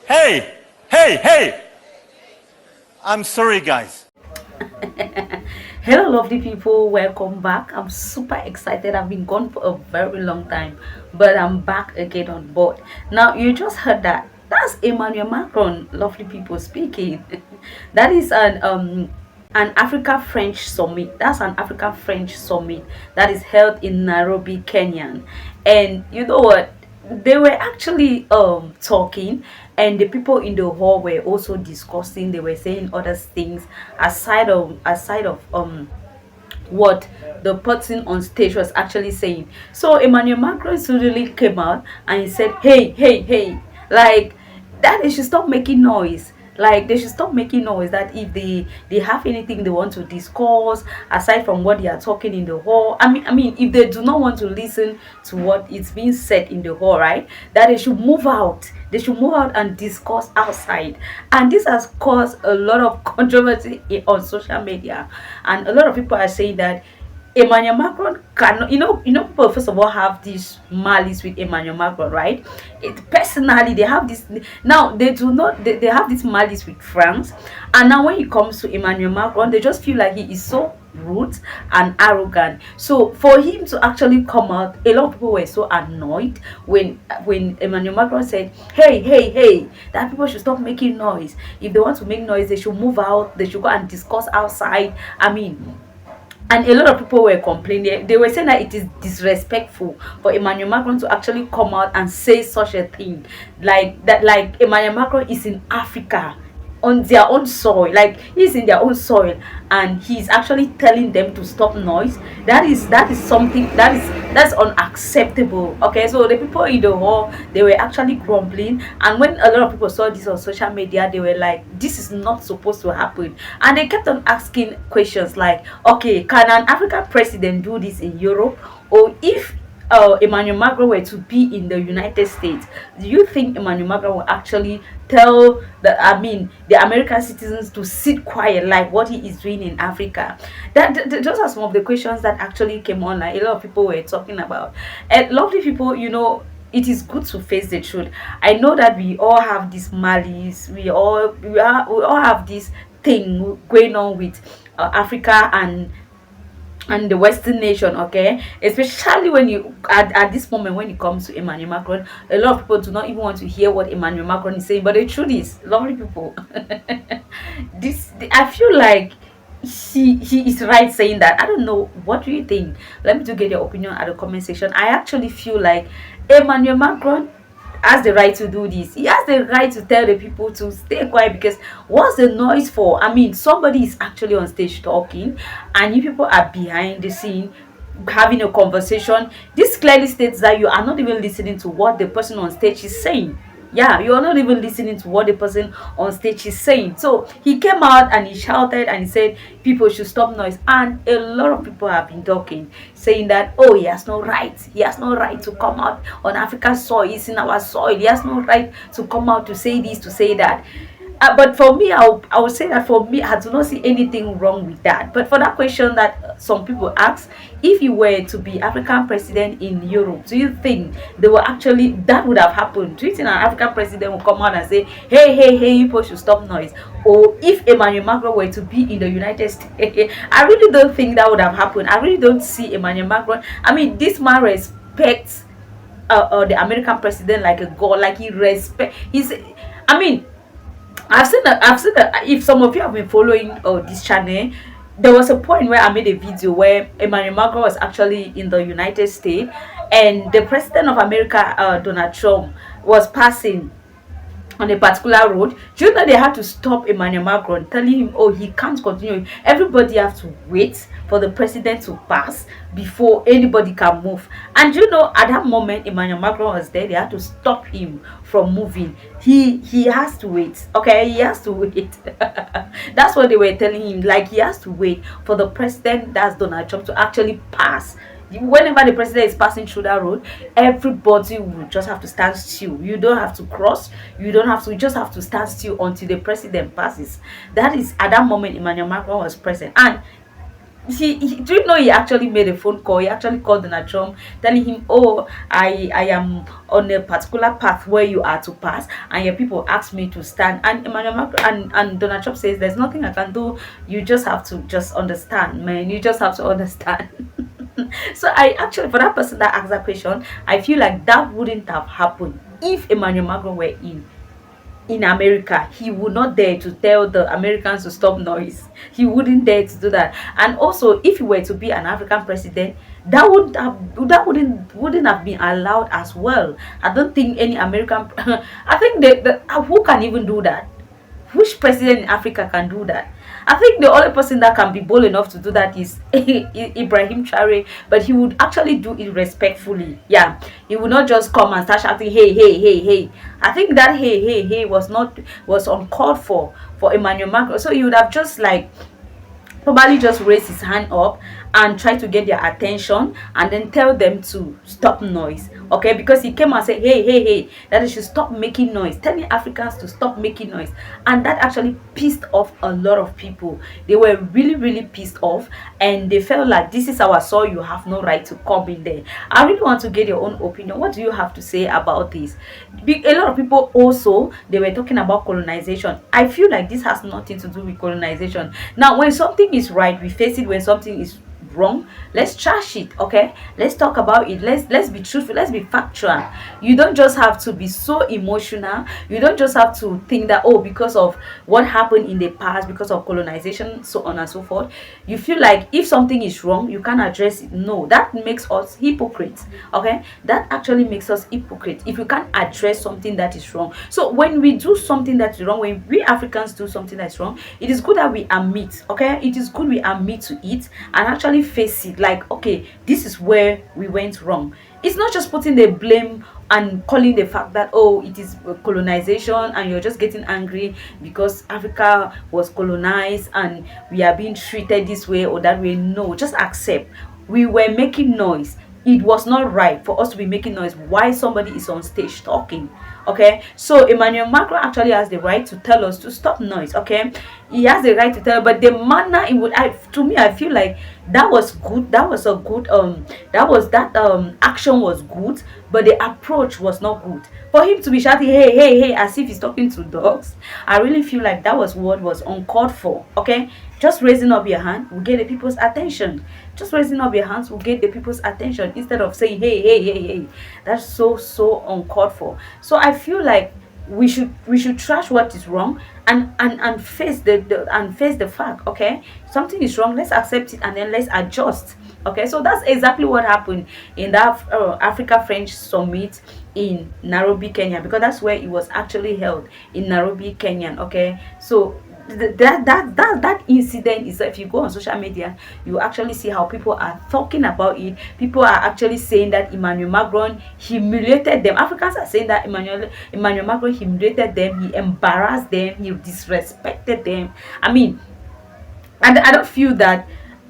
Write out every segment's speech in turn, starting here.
Hey, hey! I'm sorry, guys. Hello, lovely people. Welcome back. I'm super excited. I've been gone for a very long time, but I'm back again on board. Now, you just heard that. That's Emmanuel Macron, lovely people speaking. That is an Africa French summit. That's an Africa French summit that is held in Nairobi, Kenya. And you know what? They were actually talking, and the people in the hall were also discussing. They were saying other things aside of what the person on stage was actually saying. So Emmanuel Macron suddenly came out and he said, hey, like that they should stop making noise. Like they should stop making noise. That if they have anything they want to discuss aside from what they are talking in the hall, I mean if they do not want to listen to what is being said in the hall, right, that they should move out. They should move out and discuss outside. And this has caused a lot of controversy on social media, and a lot of people are saying that Emmanuel Macron cannot, people first of all have this malice with Emmanuel Macron, right? Personally, they have this. Now they do not. They have this malice with France, and now when it comes to Emmanuel Macron, they just feel like he is so rude and arrogant. So for him to actually come out, a lot of people were so annoyed when Emmanuel Macron said, hey, that people should stop making noise. If they want to make noise, they should move out. They should go and discuss outside. I mean, and a lot of people were complaining. They were saying that it is disrespectful for Emmanuel Macron to actually come out and say such a thing, like that. Like Emmanuel Macron is in Africa, on their own soil. Like he's in their own soil, and he's actually telling them to stop noise. That is something that's unacceptable. Okay, so the people in the hall, they were actually grumbling, and when a lot of people saw this on social media, they were like, this is not supposed to happen. And they kept on asking questions like, okay, can an African president do this in Europe? Or if Emmanuel Macron were to be in the United States, do you think Emmanuel Macron will actually tell the American citizens to sit quiet like what he is doing in Africa? Those are some of the questions that actually came on. Like a lot of people were talking about. And lovely people, it is good to face the truth. I know that we all have this malice. We all have this thing going on with Africa and the Western nation, okay? Especially when you at this moment when it comes to Emmanuel Macron, a lot of people do not even want to hear what Emmanuel Macron is saying. But the truth is, lovely people, I feel like he is right saying that. I don't know. What do you think? Let me to get your opinion at the comment section. I actually feel like Emmanuel Macron has the right to do this. He has the right to tell the people to stay quiet, because what's the noise for? I mean, somebody is actually on stage talking and you people are behind the scene having a conversation. This clearly states that you are not even listening to what the person on stage is saying. Yeah, you are not even listening to what the person on stage is saying. So he came out and he shouted and he said people should stop noise, and a lot of people have been talking, saying that, oh, he has no right to come out on African soil. He's in our soil. He has no right to come out to say this, to say that. But for me, I would say that for me, I do not see anything wrong with that. But for that question that some people ask, if you were to be African president in Europe, do you think they will actually, that would have happened? Do you think an African president will come out and say, hey, you people should stop noise? Or if Emmanuel Macron were to be in the United States, I really don't think that would have happened. I really don't see Emmanuel Macron. I mean, this man respects the American president like a god. Like I mean, I've seen that. If some of you have been following this channel, there was a point where I made a video where Emmanuel Macron was actually in the United States, and the president of America, Donald Trump, was passing on a particular road. Do you know they had to stop Emmanuel Macron, telling him, oh, he can't continue. Everybody have to wait for the president to pass before anybody can move. And at that moment Emmanuel Macron was there. They had to stop him from moving. He has to wait. Okay, he has to wait. That's what they were telling him. Like, he has to wait for the president, that's Donald Trump, to actually pass. Whenever the president is passing through that road, everybody will just have to stand still. You don't have to cross. You don't have to. You just have to stand still until the president passes. That is, at that moment Emmanuel Macron was present. And do you know he actually made a phone call? He actually called Donald Trump, telling him, "Oh, I am on a particular path where you are to pass, and your people asked me to stand." And Emmanuel Macron and Donald Trump says, "There's nothing I can do. You just have to just understand, man. You just have to understand." So I actually, for that person that asked that question, I feel like that wouldn't have happened if Emmanuel Macron were in America. He would not dare to tell the Americans to stop noise. He wouldn't dare to do that. And also, if he were to be an African president, that wouldn't have been allowed as well. I don't think any American I think who can even do that? Which president in Africa can do that? I think the only person that can be bold enough to do that is Ibrahim Traore, but he would actually do it respectfully. Yeah, he would not just come and start shouting, "Hey, hey, hey, hey." I think that "hey, hey, hey" was uncalled for Emmanuel Macron. So he would have just like probably just raise his hand up and try to get their attention and then tell them to stop noise, okay? Because he came and said, "Hey, hey, hey, that they should stop making noise," telling Africans to stop making noise. And that actually pissed off a lot of people. They were really, really pissed off, and they felt like, "This is our soil, you have no right to come in there." I really want to get your own opinion. What do you have to say about this? A lot of people also, they were talking about colonization. I feel like this has nothing to do with colonization. Now, when something is right, we face it. When something is wrong, let's trash it, okay? Let's talk about it. Let's be truthful, let's be factual. You don't just have to be so emotional. You don't just have to think that, oh, because of what happened in the past, because of colonization, so on and so forth, you feel like if something is wrong, you can't address it. No, that makes us hypocrites, okay? That actually makes us hypocrites if you can't address something that is wrong. So when we do something that is wrong, when we Africans do something that's wrong, it is good that we admit, okay? It is good we admit to it and actually face it, like, okay, this is where we went wrong. It's not just putting the blame and calling the fact that, oh, it is colonization and you're just getting angry because Africa was colonized and we are being treated this way or that way. No, just accept we were making noise. It was not right for us to be making noise while somebody is on stage talking, okay? So Emmanuel Macron actually has the right to tell us to stop noise, okay? He has the right to tell, but the manner it would, to me, I feel like that was good. That was a good action was good, but the approach was not good. For him to be shouting, "Hey, hey, hey," as if he's talking to dogs, I really feel like that was what was uncalled for, okay? Just raising up your hand will get the people's attention. Just raising up your hands will get the people's attention instead of saying, "Hey, hey, hey, hey." That's so uncalled for. So I feel like we should trash what is wrong and face the fact, okay? Something is wrong, let's accept it and then let's adjust, okay? So that's exactly what happened in that Africa French summit in Nairobi, Kenya, because that's where it was actually held, in Nairobi, Kenya, okay? So that incident is, if you go on social media, you actually see how people are talking about it. People are actually saying that Emmanuel Macron humiliated them. Africans are saying that Emmanuel Macron humiliated them, he embarrassed them, he disrespected them. I mean, and I don't feel that.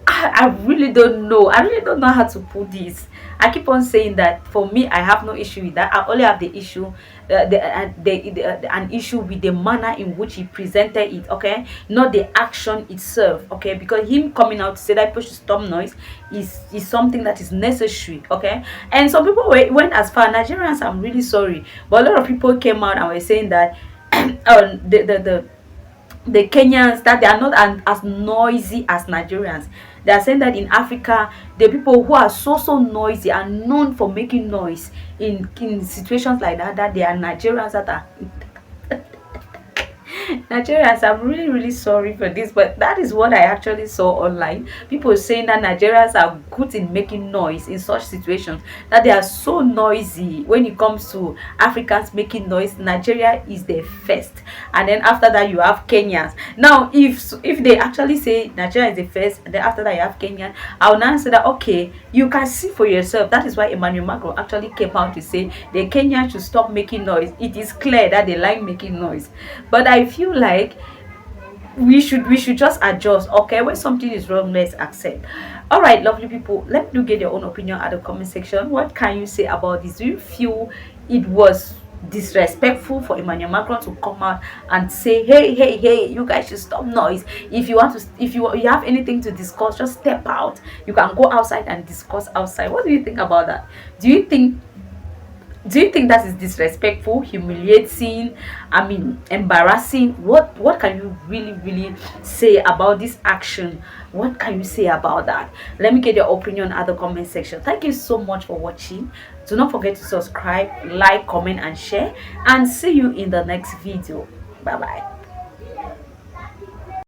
I really don't know. I really don't know how to put this. I keep on saying that for me, I have no issue with that. I only have the issue, an issue with the manner in which he presented it. Okay, not the action itself. Okay, because him coming out to say that people should stop noise is something that is necessary. Okay, and some people went as far. Nigerians, I'm really sorry, but a lot of people came out and were saying that the Kenyans, that they are not as noisy as Nigerians. They are saying that in Africa, the people who are so noisy are known for making noise in situations like that they are Nigerians that are Nigerians. I'm really sorry for this, but that is what I actually saw online. People saying that Nigerians are good in making noise in such situations, that they are so noisy. When it comes to Africans making noise, Nigeria is the first, and then after that you have Kenyans. Now if they actually say Nigeria is the first and then after that you have Kenyan, I'll now say that, okay, you can see for yourself. That is why Emmanuel Macron actually came out to say the Kenyans should stop making noise. It is clear that they like making noise, but I feel like we should just adjust, okay? When something is wrong, let's accept. All right, lovely people, let me get your own opinion at the comment section. What can you say about this? Do you feel it was disrespectful for Emmanuel Macron to come out and say, hey, you guys should stop noise. If you want to, if you have anything to discuss, just step out. You can go outside and discuss outside. What do you think about that? Do you think that is disrespectful, humiliating, I mean embarrassing? What can you really say about this action? What can you say about that? Let me get your opinion at the comment section. Thank you so much for watching. Do not forget to subscribe, like, comment and share, and see you in the next video. Bye bye.